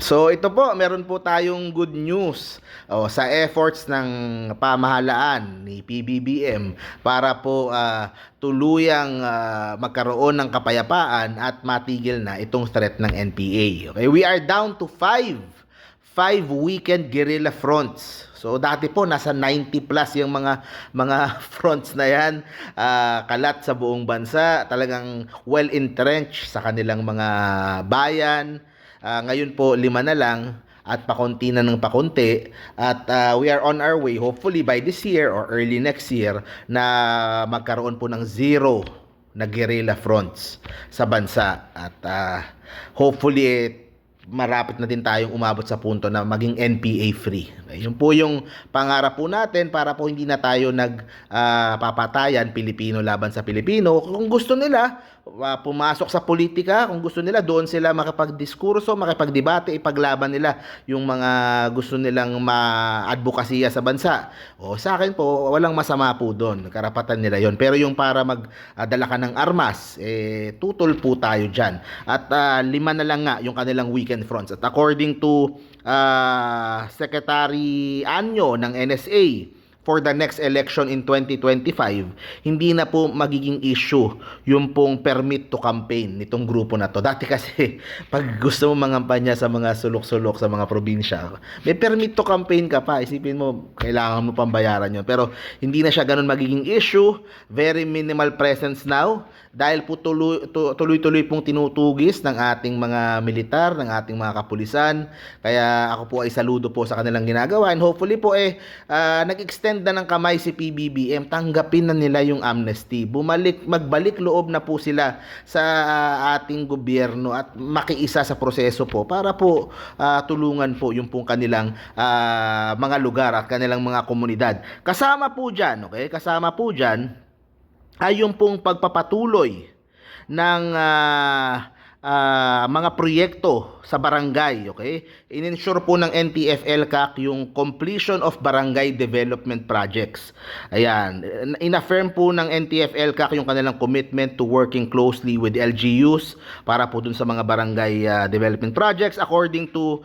So ito po, meron po tayong good news sa efforts ng pamahalaan ni PBBM para po tuluyang magkaroon ng kapayapaan at matigil na itong threat ng NPA. Okay, we are down to five weekend guerrilla fronts. So dati po nasa 90 plus yung mga fronts na yan, kalat sa buong bansa, talagang well entrenched sa kanilang mga bayan. Ngayon po, 5 na lang at pakonti na ng pakonti at we are on our way hopefully by this year or early next year na magkaroon po ng zero na guerrilla fronts sa bansa at hopefully marapit na din tayong umabot sa punto na maging NPA free. Okay? Yun po yung pangarap po natin para po hindi na tayo nagpapatayan Pilipino laban sa Pilipino. Kung gusto nila pumasok sa politika, kung gusto nila doon sila makipagdiskurso, makipagdebate, ipaglaban nila yung mga gusto nilang ma-advokasya sa bansa. O sa akin po, walang masama po doon. Karapatan nila yon. Pero yung para magdala ka ng armas, tutol po tayo dyan. At 5 na lang nga yung kanilang weekend fronts. At according to Secretary Anyo ng NSA, for the next election in 2025, hindi na po magiging issue yung pong permit to campaign nitong grupo na to. Dati kasi, pag gusto mo mangampanya sa mga sulok-sulok sa mga probinsya, may permit to campaign ka pa. Isipin mo, kailangan mo pang bayaran yun. Pero hindi na siya ganun magiging issue. Very minimal presence now. Dahil po tuloy-tuloy pong tinutugis ng ating mga militar, ng ating mga kapulisan. Kaya ako po ay saludo po sa kanilang ginagawa. And hopefully po nag-extend na ng kamay si PBBM, tanggapin na nila yung amnesty. Magbalik loob na po sila sa ating gobyerno at makiisa sa proseso po para po tulungan po yung pong kanilang mga lugar at kanilang mga komunidad. Kasama po dyan, okay? Kasama po dyan ay yung pong pagpapatuloy ng mga proyekto sa barangay, okay? In-ensure po ng NTF-ELCAC yung completion of barangay development projects. Ayan, inaffirm po ng NTF-ELCAC yung kanilang commitment to working closely with LGUs para po dun sa mga barangay development projects. According to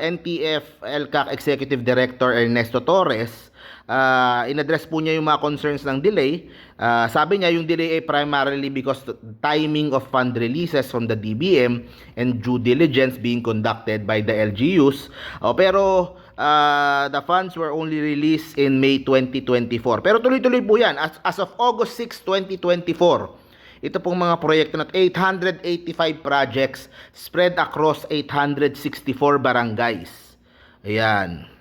NTF-ELCAC Executive Director Ernesto Torres, in-address po niya yung mga concerns ng delay. Sabi niya yung delay ay primarily because the timing of fund releases from the DBM and due diligence being conducted by the LGUs. Pero the funds were only released in May 2024. Pero tuloy-tuloy po yan. As of August 6, 2024, ito pong mga proyekto na 885 projects spread across 864 barangays. Ayan.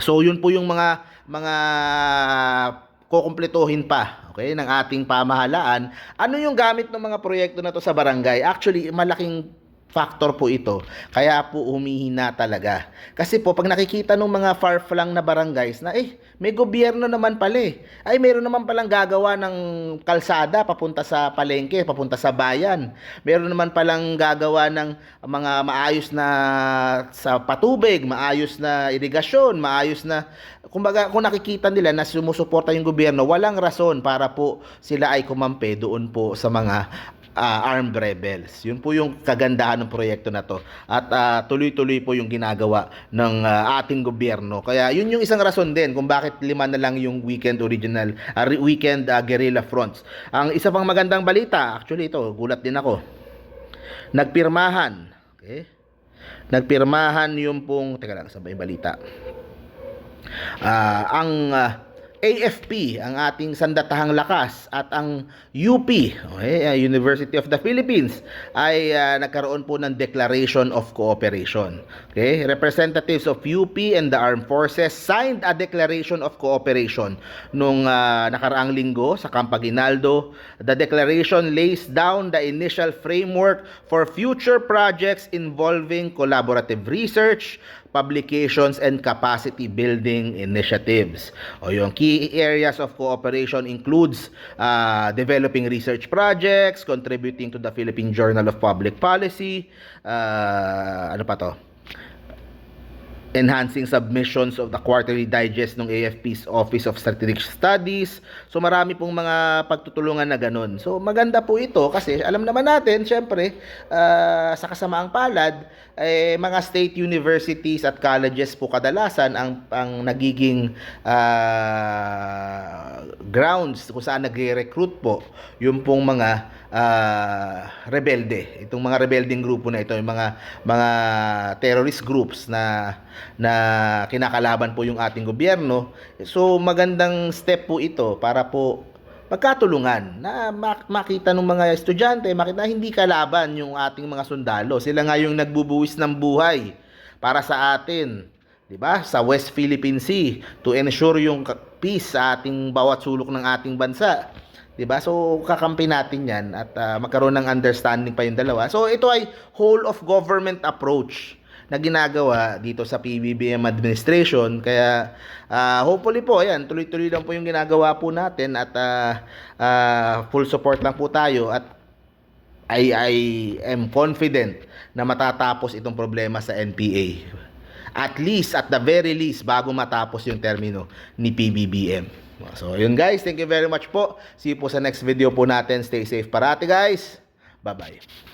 So yun po yung mga kukumpletuhin pa, okay, ng ating pamahalaan. Ano yung gamit ng mga proyekto na to sa barangay? Actually, malaking factor po ito. Kaya po humihina talaga. Kasi po pag nakikita ng mga far-flung na barangays na may gobyerno naman pala ay mayroon naman palang gagawa ng kalsada papunta sa palengke, papunta sa bayan. Mayroon naman palang gagawa ng mga maayos na sa patubig, maayos na irigasyon, maayos na kumbaga kung nakikita nila na sumusuporta yung gobyerno, walang rason para po sila ay kumampi doon po sa mga armed rebels. Yun po yung kagandahan ng proyekto na to. At tuloy-tuloy po yung ginagawa ng ating gobyerno. Kaya yun yung isang rason din kung bakit 5 na lang yung weekend guerrilla fronts. Ang isa pang magandang balita, actually ito, gulat din ako. Nagpirmahan. Okay? Nagpirmahan yung pong, teka lang, saan ba yung balita? Ang AFP, ang ating sandatahang lakas, at ang UP, okay, University of the Philippines, ay nagkaroon po ng Declaration of Cooperation. Okay? Representatives of UP and the Armed Forces signed a Declaration of Cooperation nung nakaraang linggo sa Camp Aguinaldo. The declaration lays down the initial framework for future projects involving collaborative research, publications, and capacity building initiatives. O yung key areas of cooperation includes developing research projects, contributing to the Philippine Journal of Public Policy, ano pa to? enhancing submissions of the quarterly digest ng AFP's Office of Strategic Studies. So marami pong mga pagtutulungan na ganun. So maganda po ito kasi alam naman natin, syempre, sa kasamaang palad, mga state universities at colleges po kadalasan ang nagiging grounds kung saan nagre-recruit po yung pong mga rebelde. Itong mga rebelding grupo na ito, yung mga terrorist groups na kinakalaban po yung ating gobyerno. So magandang step po ito para po magkatulungan na makita ng mga estudyante, makita hindi kalaban yung ating mga sundalo. Sila nga yung nagbubuwis ng buhay para sa atin, 'di ba? Sa West Philippine Sea to ensure yung peace sa ating bawat sulok ng ating bansa. 'Di ba? So kakampi natin 'yan at magkaroon ng understanding pa yung dalawa. So ito ay whole of government approach na ginagawa dito sa PBBM administration. Kaya hopefully po, ayan, tuloy-tuloy lang po yung ginagawa po natin at full support lang po tayo at I am confident na matatapos itong problema sa NPA. At least, at the very least, bago matapos yung termino ni PBBM. So, yun guys, thank you very much po. See you po sa next video po natin. Stay safe parati guys. Bye-bye.